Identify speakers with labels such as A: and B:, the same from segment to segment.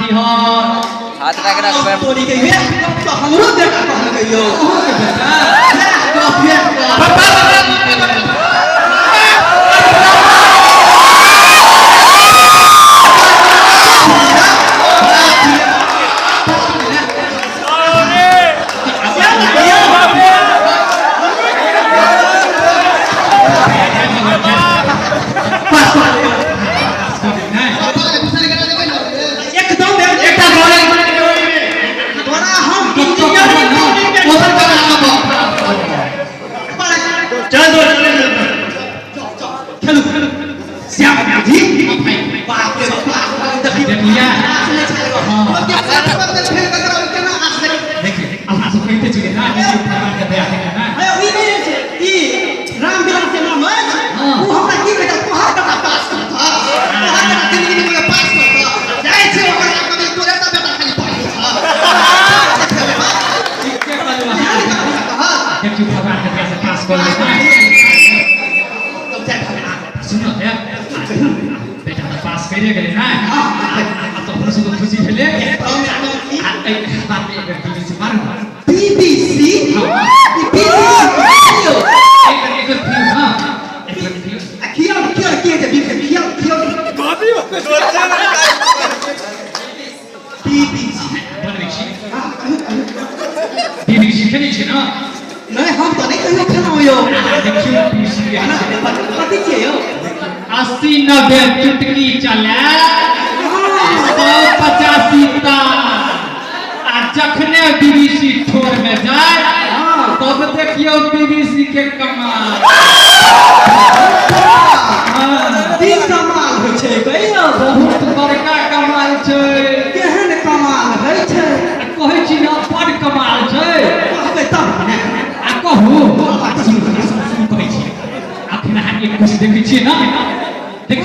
A: दी हो
B: हाथ रख रख पे
C: तोरी के ये तो हमरो बेटा कहल गइयो नहीं हम तो नहीं कहियो खाना हो यो
A: देखियो
C: कथि छियै यो
A: 80-90 चुटकी चले 185 ता आ जखने बीबीसी ठोर में जाए तब देखियो बीबीसी के कमाल
C: तीन कमाल होइ छै कहियो
A: बहुत बड़का कमाल छै
C: केहन कमाल होइ छै
A: कहै छी ना बड़ कमाल छै
C: कहबै तब ने
A: आ कहू कहै छी अखन अहाँ एक कुछ देखै छियै ना
C: एक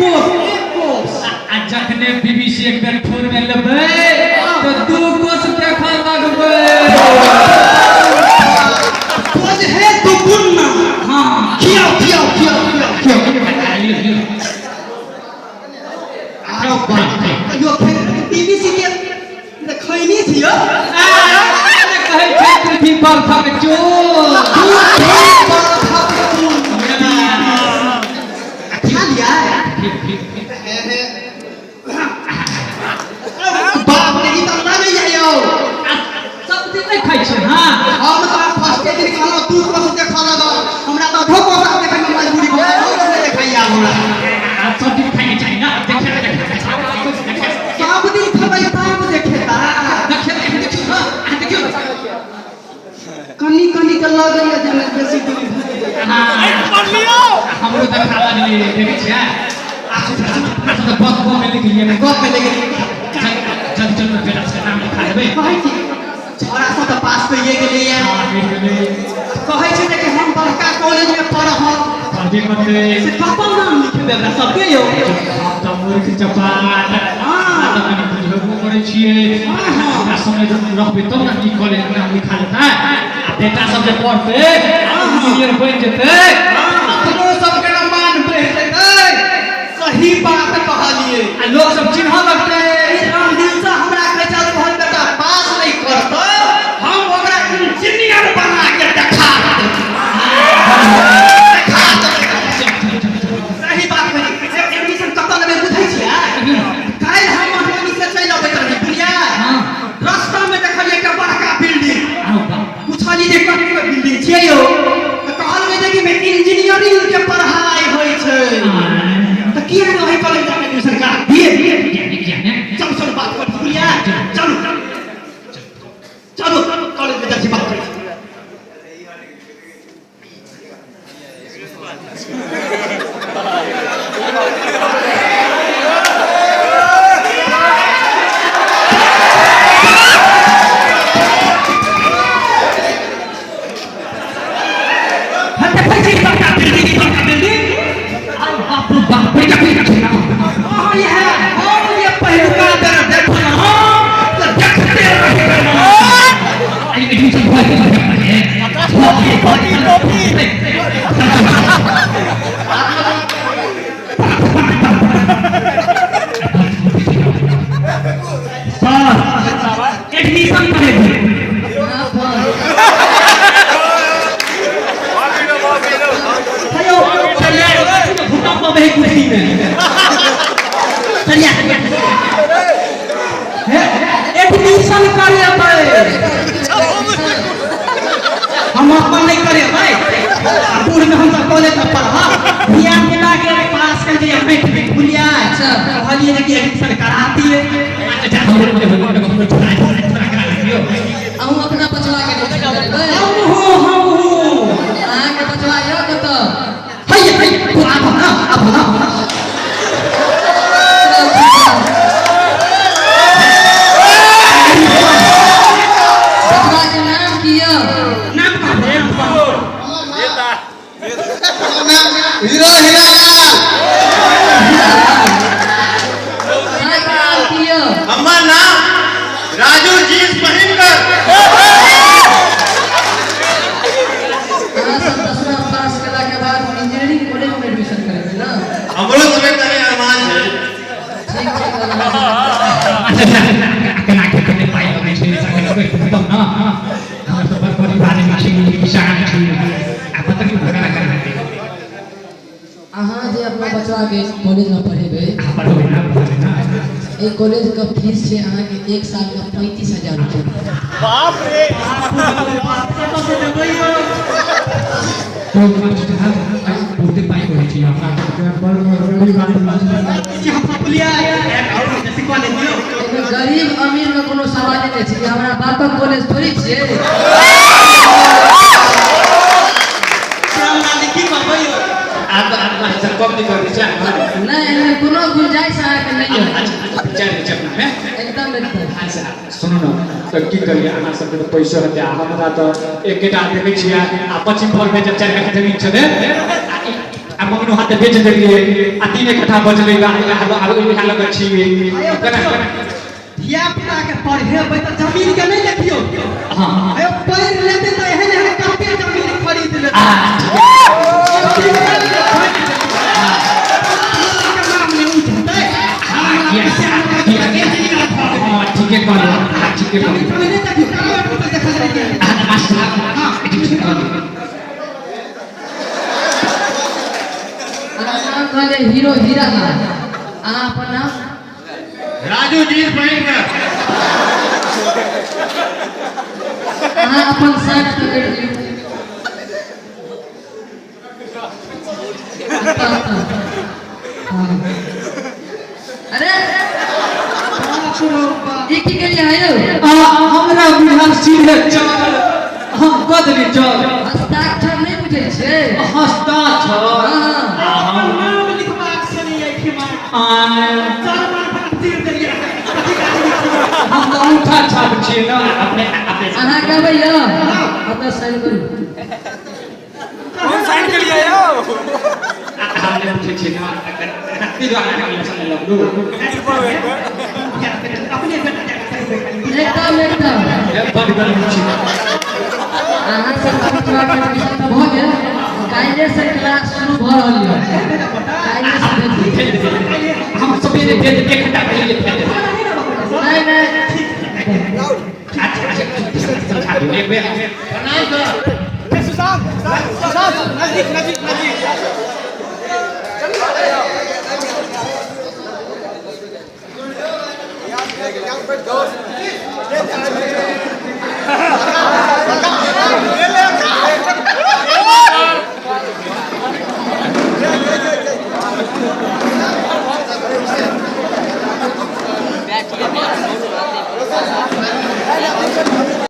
C: कोस
A: आ जखने बीबीसी एक बेर ठोर में लेबै तो दू कोस देखा लगबै
C: कोज है तो गुन्ना
A: हां
C: खियाओ
A: आओ बात
C: यो बीबीसी के खैनी छियो
A: कहै छै पृथ्वी पर थक चोर
C: खा लिया बाप रे ई त लागे जायो
A: सब दिन नहीं खाई छै हां
C: हम तो फर्स्ट दिन खाना तू कोस के खा लगा हमरा तो धोको सा देखे में मजबूरी हो गई खाइया हमरा
A: सब दिन खाई छै ना देखे
C: सब दिन खबै तब देखेता
A: देखियो
C: कनी के लगे या जने बेसी दिन
A: पढ़ लियो हमरो देखा लागली देखे छियै सब बक में लिख लिए मैं
C: गप में लगे
A: जल्दी बेटा से नाम लिखा देबै
C: कहै छी छोरा सब तो पास पे ये गेले या कहै छै कि हम बड़का कॉलेज में पढ़ब
A: पढ़बे करते
C: से कतौ नाम लिखबे हमरा सबके यो
A: हम त मूर्ख चपाट त कनी बुझबो करै छियै हमरा समय रहबे तब ना ई कॉलेज में नाम लिखा देता आ बेटा सब जे पढ़ते इंजीनियर बन जेतै
C: अपनो सबके नाम मान बढ़ जेतै सही बात कहलिए
A: आ लोग सब चिन्ह लगतै
C: राम दिल से हमरा कहै छै तोहर बेटा पास नहीं करतौ हम ओकरा इंजीनियर बना के देखा सही बात कही एडमिशन कतौ लेबे बुझै छियै काल्हि हम मधुबनी से चलि अबै रही बुझिया रास्ता में देखलिए एकटा बड़का बिल्डिंग पूछली जे कथि के बिल्डिंग छियै यो कहलकै जे कि इंजीनियरिंग के पढ़ाई होइ छै त किया न ओहि कॉलेज में एडमिशन करा दिए चल बात कर बुझिया चलो कॉलेज में जाके बात करी सरिया एडमिशन करे भाई हम अपन नहीं करे भाई पूर्व में हम तो कॉलेज में पढ़ा बिया मिला के पास कर दिया मैं भूलिया अच्छा कहलिए कि एडमिशन कराती है
D: हम अपना बचवा के एडमिशन करबे
C: हम हो
D: अहाँ के बचवा यो कत
C: हई तू अब ना
D: बचवा के नाम की यो
C: नाम का है
E: हीरो हीरालाल
D: अहाँ के नाम की यो
E: हमार नाम राजू जींस पहिनकर
D: अहाँ सब 10वां पास केला के बाद इंजीनियरिंग कॉलेज में एडमिशन करेंगे ना
E: हमरो समय करे अरमान है
D: ठीक ठीक
A: केना के कने पाइ लगे छै सकल तब ना हमर सब परिवार में छी किसान छी आ पता की भगरा कर
D: अहाँ जे अपना बचवा के कॉलेज में पढ़ेबे
A: पढ़ोगे ना
D: ए कॉलेज का फीस छै अहाँ के 1 साल का 35,000 रुपया
E: बाप रे
A: तो बोलते पाइ करे छी
D: एमे गरीब अमीर में कोनो सवाल नहीं छै हमरा बापक कॉलेज थोड़ी छियै
A: कम नहीं कर छै
D: नहीं एमे कोनो गुंजाइश अहाँ के नहीं है
A: विचार चपना में
D: एकदम एकदम
A: सुनो ना तो की करिए अहाँ सब तो पैसा हते हमरा तो एकेटा देखे छियै आ 25 भर में जब 4 कट्ठा जमीन छले आ मगनो हाथ बेच देलिए आ 3 कट्ठा बचले आरो लिखा लग छी
C: धिया पुता के पढ़ेबै त जमीन के नहीं देखियो
A: हां
C: अरे पढ़ लेते त एहन कते जमीन खरीद लेते
A: ठीक
D: नाम कहले हीरो हीरालाल अहाँ अपन नाम
E: राजू जींस पहिनकर
D: अहाँ अपन शर्ट पकड़ लियो अरे ये की के लिए आयो
A: हमरा बिहार सीधे चल हम कदली चल
D: हस्ताक्षर नहीं बुझे छे
A: हस्ताक्षर
D: हां
C: नाम लिखबाक से नहीं है कि
A: हम तो अंगूठा छाप छियै ना अपने
D: अहाँ कहबै यो अपना साइन करू
E: कौन साइन के लिए आयो
A: हमने पूछे छियै ना कत्ती द्वारा हम लसन लगलो
C: अपने
D: एकदम एकदम
A: बड़ बड़ पूछी
D: अहाँ सब बचवा के एडमिशन तो भ गेल काल्हि से क्लास शुरू भ रहल है काल्हि से भेज दियौ
A: हम सवेरे भेज एक घंटा पहले भेज
D: नहीं नहीं
A: समझा दो एक बेर
D: प्रणाम कर
E: सुशांत नजदीक चल